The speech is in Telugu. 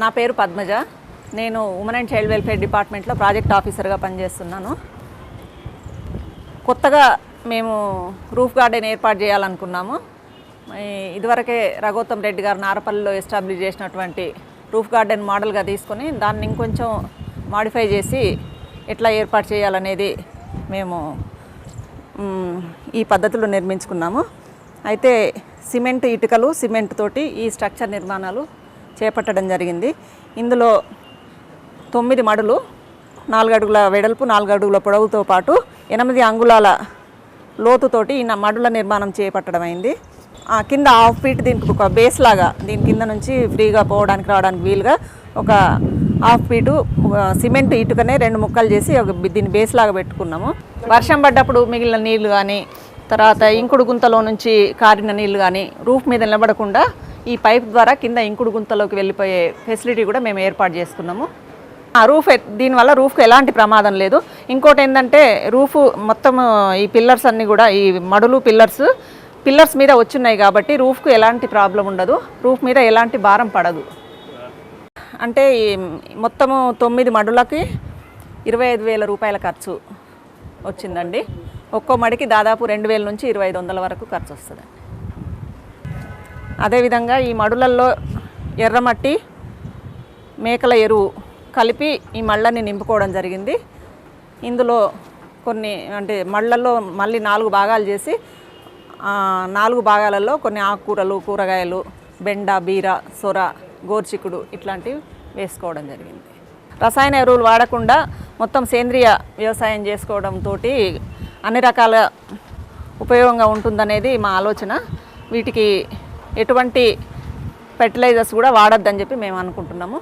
నా పేరు పద్మజ. నేను ఉమెన్ అండ్ చైల్డ్ వెల్ఫేర్ డిపార్ట్మెంట్లో ప్రాజెక్ట్ ఆఫీసర్గా పనిచేస్తున్నాను. కొత్తగా మేము రూఫ్ గార్డెన్ ఏర్పాటు చేయాలనుకున్నాము. ఇదివరకే రఘోత్తమ్ రెడ్డి గారు నారపల్లిలో ఎస్టాబ్లిష్ చేసినటువంటి రూఫ్ గార్డెన్ మోడల్గా తీసుకొని దాన్ని ఇంకొంచెం మాడిఫై చేసి ఎట్లా ఏర్పాటు చేయాలనేది మేము ఈ పద్ధతిలో నిర్మించుకున్నాము. అయితే సిమెంట్ ఇటుకలు, సిమెంట్ తోటి ఈ స్ట్రక్చర్ నిర్మాణాలు చేపట్టడం జరిగింది. ఇందులో 9 మడులు 4 అడుగుల వెడల్పు 4 అడుగుల పొడవుతో పాటు 8 అంగుళాల లోతుతోటి ఈ మడుల నిర్మాణం చేపట్టడం అయింది. కింద ½ ఫీట్ దీనికి ఒక బేస్ లాగా, దీని కింద నుంచి ఫ్రీగా పోవడానికి రావడానికి వీలుగా ఒక ½ ఫీటు సిమెంట్ ఇటుకనే 2 ముక్కలు చేసి దీన్ని బేస్ లాగా పెట్టుకున్నాము. వర్షం పడ్డప్పుడు మిగిలిన నీళ్లు కానీ, తర్వాత ఇంకుడు గుంతలో నుంచి కారిన నీళ్లు కానీ రూఫ్ మీద నిలబడకుండా ఈ పైప్ ద్వారా కింద ఇంకుడు గుంతలోకి వెళ్ళిపోయే ఫెసిలిటీ కూడా మేము ఏర్పాటు చేసుకున్నాము. దీనివల్ల రూఫ్కి ఎలాంటి ప్రమాదం లేదు. ఇంకోటి ఏంటంటే రూఫ్ మొత్తం ఈ పిల్లర్స్ అన్నీ కూడా ఈ మడులు పిల్లర్స్ మీద వచ్చున్నాయి కాబట్టి రూఫ్కు ఎలాంటి ప్రాబ్లం ఉండదు. రూఫ్ మీద ఎలాంటి భారం పడదు. అంటే మొత్తము 9 మడులకి 25,000 రూపాయల ఖర్చు వచ్చిందండి. ఒక్కో మడికి దాదాపు 2,000 నుంచి 2,500 వరకు ఖర్చు వస్తుందండి. అదేవిధంగా ఈ మడులల్లో ఎర్రమట్టి, మేకల ఎరువు కలిపి ఈ మళ్ళని నింపుకోవడం జరిగింది. ఇందులో కొన్ని అంటే మళ్ళల్లో మళ్ళీ 4 భాగాలు చేసి 4 భాగాలలో కొన్ని ఆకుకూరలు, కూరగాయలు, బెండ, బీర, సొర, గోర్చిక్కుడు ఇట్లాంటివి వేసుకోవడం జరిగింది. రసాయన ఎరువులు వాడకుండా మొత్తం సేంద్రియ వ్యవసాయం చేసుకోవడంతో అన్ని రకాల ఉపయోగంగా ఉంటుందనేది మా ఆలోచన. వీటికి ఎటువంటి ఫెర్టిలైజర్స్ కూడా వాడొద్దని చెప్పి మేము అనుకుంటున్నాము.